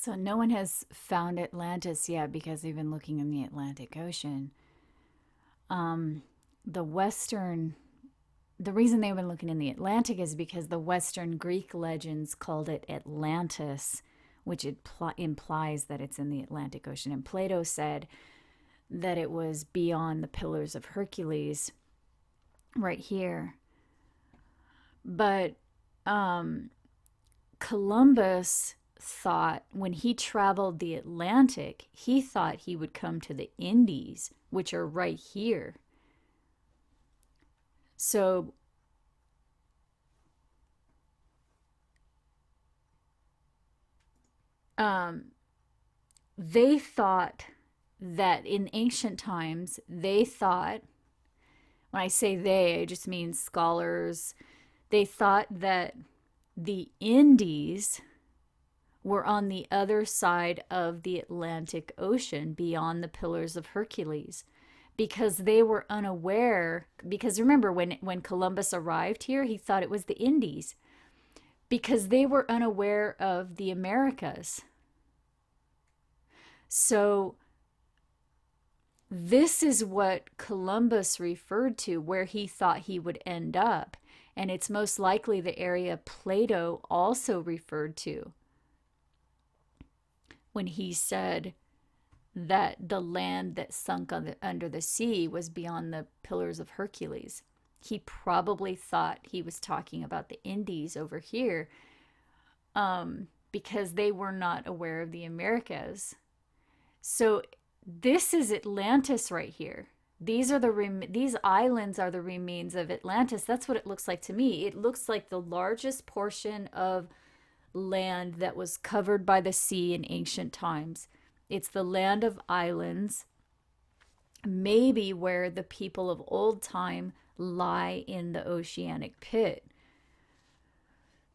So no one has found Atlantis yet because they've been looking in the Atlantic Ocean. Um, the Western, the reason they've been looking in the Atlantic is because the Western Greek legends called it Atlantis, which implies that it's in the Atlantic Ocean. And Plato said that it was beyond the Pillars of Hercules, right here. But Columbus thought when he traveled the Atlantic, he thought he would come to the Indies, which are right here. So um, they thought that in ancient times, they thought, when I say they, I just mean scholars, they thought that the Indies were on the other side of the Atlantic Ocean beyond the Pillars of Hercules because they were unaware. Because remember, when Columbus arrived here, he thought it was the Indies because they were unaware of the Americas. So this is what Columbus referred to where he thought he would end up. And it's most likely the area Plato also referred to when he said that the land that sunk under the sea was beyond the Pillars of Hercules. He probably thought he was talking about the Indies over here, because they were not aware of the Americas. So this is Atlantis right here. These islands are the remains of Atlantis. That's what it looks like to me. It looks like the largest portion of land that was covered by the sea in ancient times. It's the land of islands, maybe where the people of old time lie in the oceanic pit.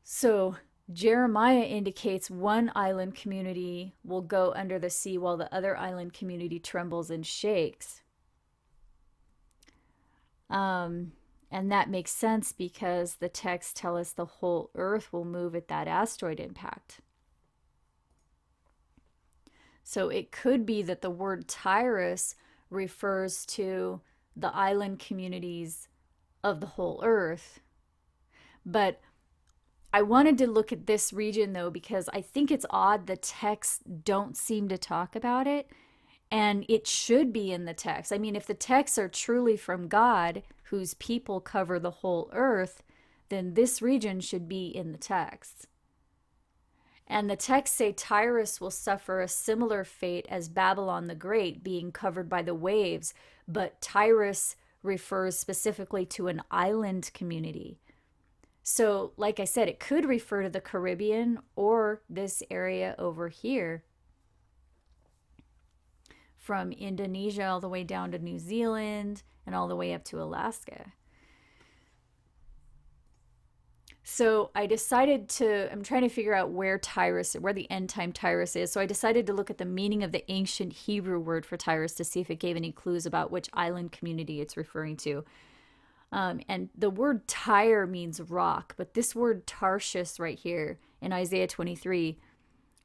So Jeremiah indicates one island community will go under the sea while the other island community trembles and shakes. And that makes sense because the texts tell us the whole earth will move at that asteroid impact. So it could be that the word Tyrus refers to the island communities of the whole earth. But I wanted to look at this region though because I think it's odd the texts don't seem to talk about it. And it should be in the text. I mean, if the texts are truly from God, whose people cover the whole earth, then this region should be in the text. And the texts say Tyrus will suffer a similar fate as Babylon the Great, being covered by the waves, but Tyrus refers specifically to an island community. So, like I said, it could refer to the Caribbean or this area over here, from Indonesia all the way down to New Zealand and all the way up to Alaska. So I decided I'm trying to figure out where the end time Tyrus is. So I decided to look at the meaning of the ancient Hebrew word for Tyrus to see if it gave any clues about which island community it's referring to. And the word Tyre means rock, but this word Tarshish right here in Isaiah 23,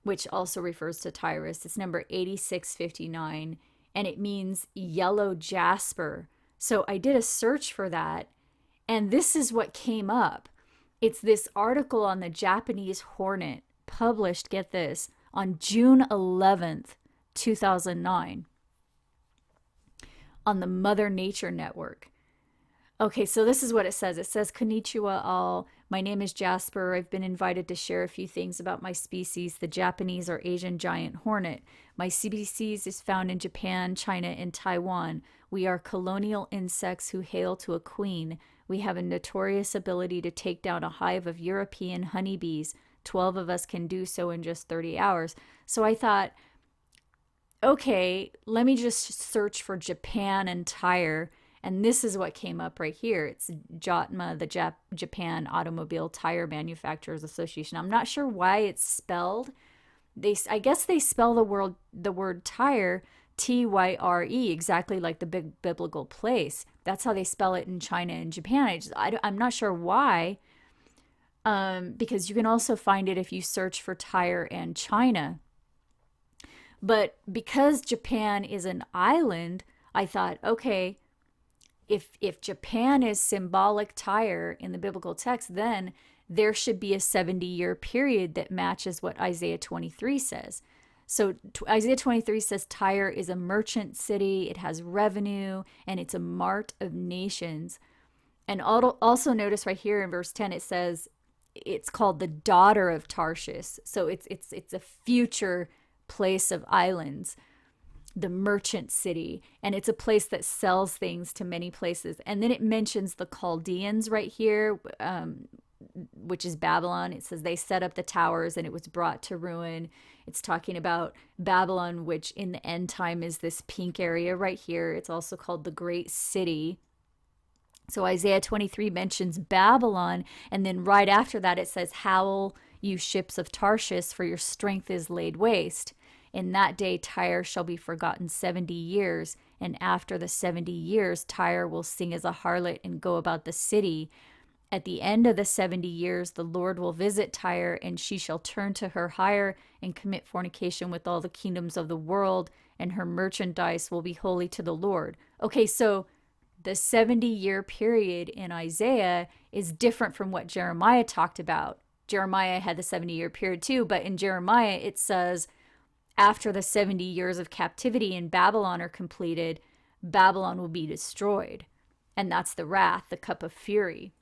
which also refers to Tyrus, it's number 8659, and it means yellow jasper. So I did a search for that, and this is what came up. It's this article on the Japanese hornet, published, get this, on June 11th, 2009, on the Mother Nature Network. Okay, so this is what it says. It says, Konnichiwa all. My name is Jasper. I've been invited to share a few things about my species, the Japanese or Asian giant hornet. My species is found in Japan, China, and Taiwan. We are colonial insects who hail to a queen. We have a notorious ability to take down a hive of European honeybees. 12 of us can do so in just 30 hours. So I thought, okay, let me just search for Japan and Tyre. And this is what came up right here. It's JOTMA, the Japan Automobile Tire Manufacturers Association. I'm not sure why it's spelled. I guess they spell the word tire Tyre, exactly like the big biblical place. That's how they spell it in China and Japan. I'm not sure why. Because you can also find it if you search for Tyre and China. But because Japan is an island, I thought, okay, if Japan is symbolic Tyre in the biblical text, then there should be a 70-year period that matches what Isaiah 23 says. So Isaiah 23 says Tyre is a merchant city, it has revenue, and it's a mart of nations. And also notice right here in verse 10, it says it's called the daughter of Tarshish. So it's a future place of islands, the merchant city, and it's a place that sells things to many places. And then it mentions the Chaldeans right here, which is Babylon. It says they set up the towers and it was brought to ruin. It's talking about Babylon, which in the end time is this pink area right here. It's also called the Great City. So Isaiah 23 mentions Babylon, and then right after that it says, "Howl, you ships of Tarshish, for your strength is laid waste. In that day Tyre shall be forgotten 70 years, and after the 70 years Tyre will sing as a harlot and go about the city. At the end of the 70 years the Lord will visit Tyre, and she shall turn to her hire and commit fornication with all the kingdoms of the world, and her merchandise will be holy to the Lord." Okay, so the 70-year period in Isaiah is different from what Jeremiah talked about. Jeremiah had the 70-year period too, but in Jeremiah it says after the 70 years of captivity in Babylon are completed, Babylon will be destroyed. And that's the wrath, the cup of fury.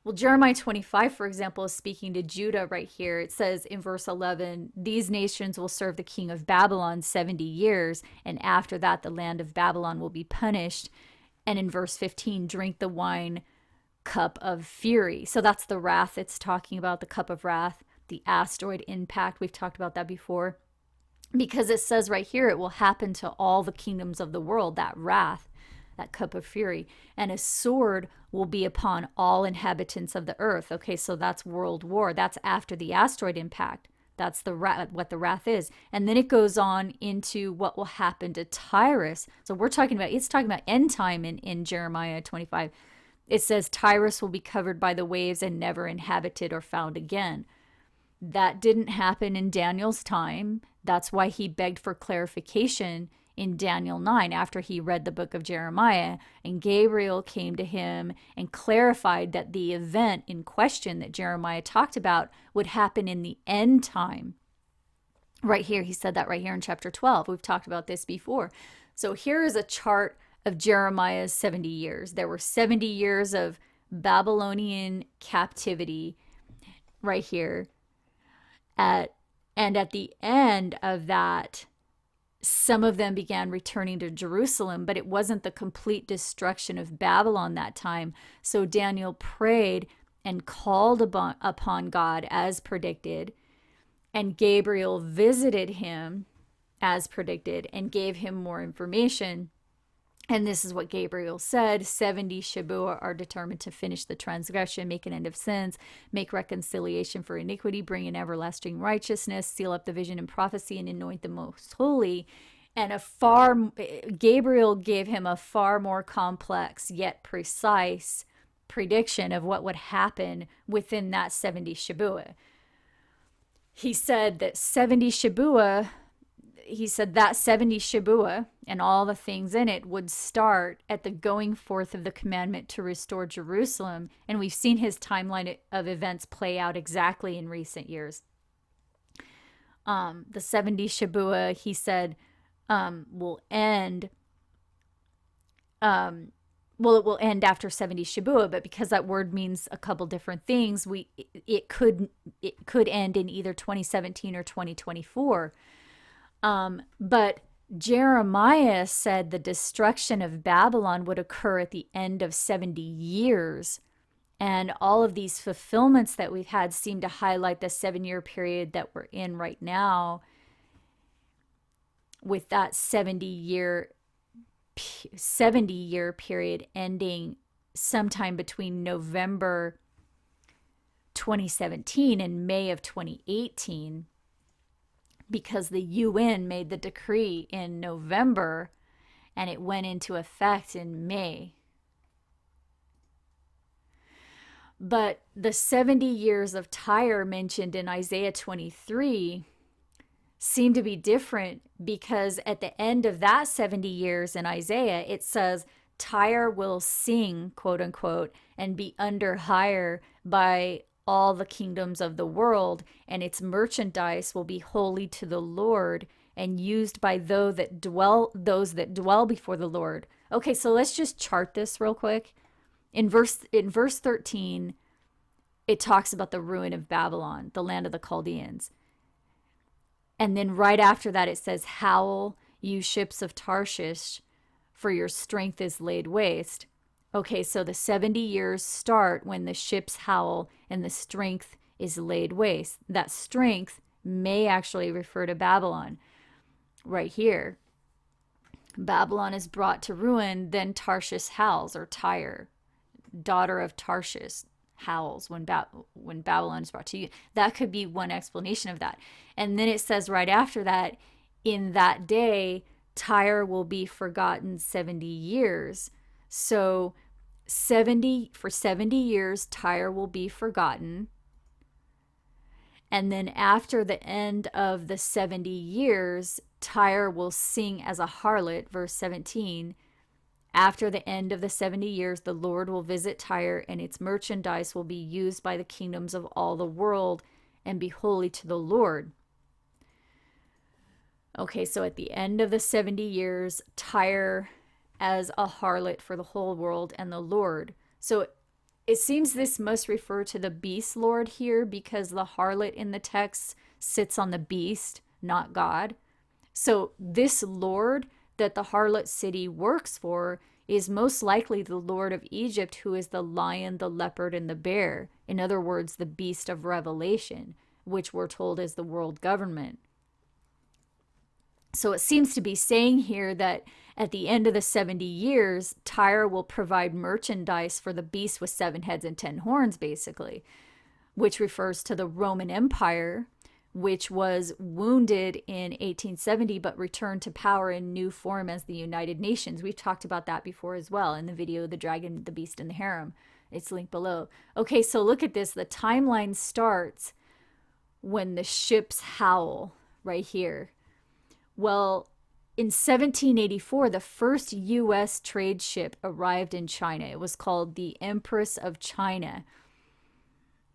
Well, Jeremiah 25, for example, is speaking to Judah right here. It says in verse 11, "These nations will serve the king of Babylon 70 years, and after that the land of Babylon will be punished." And in verse 15, "Drink the wine cup of fury." So that's the wrath it's talking about, the cup of wrath, the asteroid impact. We've talked about that before. Because it says right here, it will happen to all the kingdoms of the world, that wrath, that cup of fury. And a sword will be upon all inhabitants of the earth. Okay, so that's world war. That's after the asteroid impact. That's what the wrath is. And then it goes on into what will happen to Tyrus. So it's talking about end time in Jeremiah 25. It says Tyrus will be covered by the waves and never inhabited or found again. That didn't happen in Daniel's time. That's why he begged for clarification in Daniel 9 after he read the book of Jeremiah, and Gabriel came to him and clarified that the event in question that Jeremiah talked about would happen in the end time. Right here, he said that right here in chapter 12. We've talked about this before. So here is a chart of Jeremiah's 70 years. There were 70 years of Babylonian captivity right here. And at the end of that, some of them began returning to Jerusalem, but it wasn't the complete destruction of Babylon that time. So Daniel prayed and called upon God as predicted, and Gabriel visited him as predicted and gave him more information. And this is what Gabriel said: 70 Shabuah are determined to finish the transgression, make an end of sins, make reconciliation for iniquity, bring in everlasting righteousness, seal up the vision and prophecy, and anoint the most holy. And Gabriel gave him a far more complex yet precise prediction of what would happen within that 70 Shabuah. He said that 70 Shabuah and all the things in it would start at the going forth of the commandment to restore Jerusalem. And we've seen his timeline of events play out exactly in recent years. The 70 Shabuah, he said, will end. It will end after 70 Shabuah, but because that word means a couple different things, it could end in either 2017 or 2024. But Jeremiah said the destruction of Babylon would occur at the end of 70 years. And all of these fulfillments that we've had seem to highlight the 7-year period that we're in right now, with that 70-year period ending sometime between November 2017 and May of 2018. Because the UN made the decree in November and it went into effect in May. But the 70 years of Tyre mentioned in Isaiah 23 seem to be different, because at the end of that 70 years in Isaiah, it says Tyre will sing, quote unquote, and be under hire by all the kingdoms of the world, and its merchandise will be holy to the Lord and used by those that dwell before the Lord. Okay, so let's just chart this real quick. In verse 13, it talks about the ruin of Babylon, the land of the Chaldeans. And then right after that, it says, "Howl, you ships of Tarshish, for your strength is laid waste." Okay, so the 70 years start when the ships howl and the strength is laid waste. That strength may actually refer to Babylon right here. Babylon is brought to ruin, then Tarshish howls, or Tyre, daughter of Tarshish, howls when Babylon is brought to you. That could be one explanation of that. And then it says right after that, in that day, Tyre will be forgotten 70 years. So for 70 years, Tyre will be forgotten. And then after the end of the 70 years, Tyre will sing as a harlot, verse 17. After the end of the 70 years, the Lord will visit Tyre, and its merchandise will be used by the kingdoms of all the world and be holy to the Lord. Okay, so at the end of the 70 years, Tyre as a harlot for the whole world and the Lord. So it seems this must refer to the beast lord here, because the harlot in the text sits on the beast, not God. So this lord that the harlot city works for is most likely the lord of Egypt, who is the lion, the leopard, and the bear. In other words, the beast of Revelation, which we're told is the world government. So it seems to be saying here that at the end of the 70 years, Tyre will provide merchandise for the beast with 7 heads and 10 horns, basically, which refers to the Roman Empire, which was wounded in 1870 but returned to power in new form as the United Nations. We've talked about that before as well in the video, The Dragon, the Beast, and the Harem. It's linked below. Okay, so look at this. The timeline starts when the ships howl right here. Well, in 1784, the first U.S. trade ship arrived in China. It was called the Empress of China.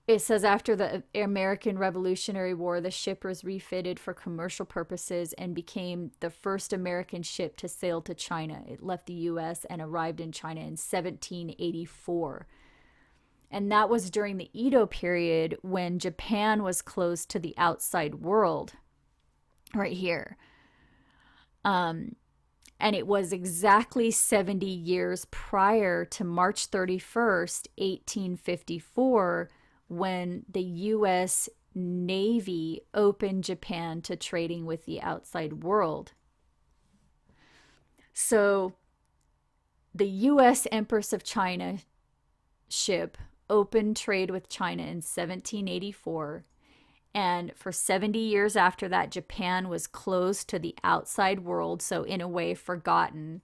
It says after the American Revolutionary War, the ship was refitted for commercial purposes and became the first American ship to sail to China. It left the U.S. and arrived in China in 1784. And that was during the Edo period, when Japan was closed to the outside world, right here. And it was exactly 70 years prior to March 31st, 1854, when the U.S. Navy opened Japan to trading with the outside world. So the U.S. Empress of China ship opened trade with China in 1784. And for 70 years after that, Japan was closed to the outside world, so in a way forgotten.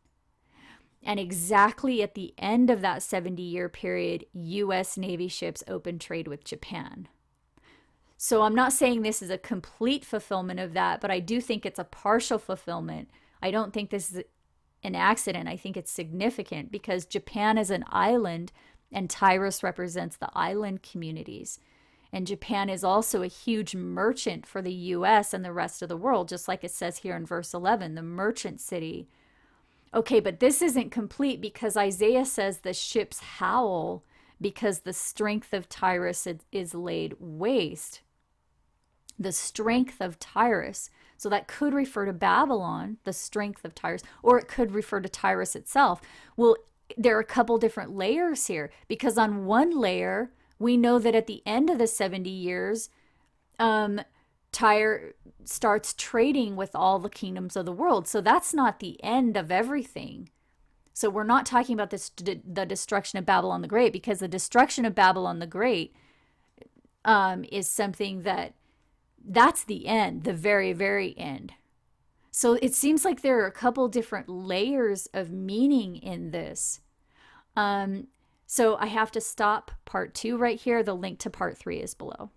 And exactly at the end of that 70-year period, U.S. Navy ships opened trade with Japan. So I'm not saying this is a complete fulfillment of that, but I do think it's a partial fulfillment. I don't think this is an accident. I think it's significant because Japan is an island, and Tyrus represents the island communities. And Japan is also a huge merchant for the U.S. and the rest of the world, just like it says here in verse 11, the merchant city. Okay, but this isn't complete, because Isaiah says the ships howl because the strength of Tyrus is laid waste. The strength of Tyrus. So that could refer to Babylon, the strength of Tyrus, or it could refer to Tyrus itself. Well, there are a couple different layers here, because on one layer, we know that at the end of the 70 years, Tyre starts trading with all the kingdoms of the world. So that's not the end of everything. So we're not talking about the destruction of Babylon the Great, because the destruction of Babylon the Great is something that's the end, the very, very end. So it seems like there are a couple different layers of meaning in this. So I have to stop part 2 right here. The link to part 3 is below.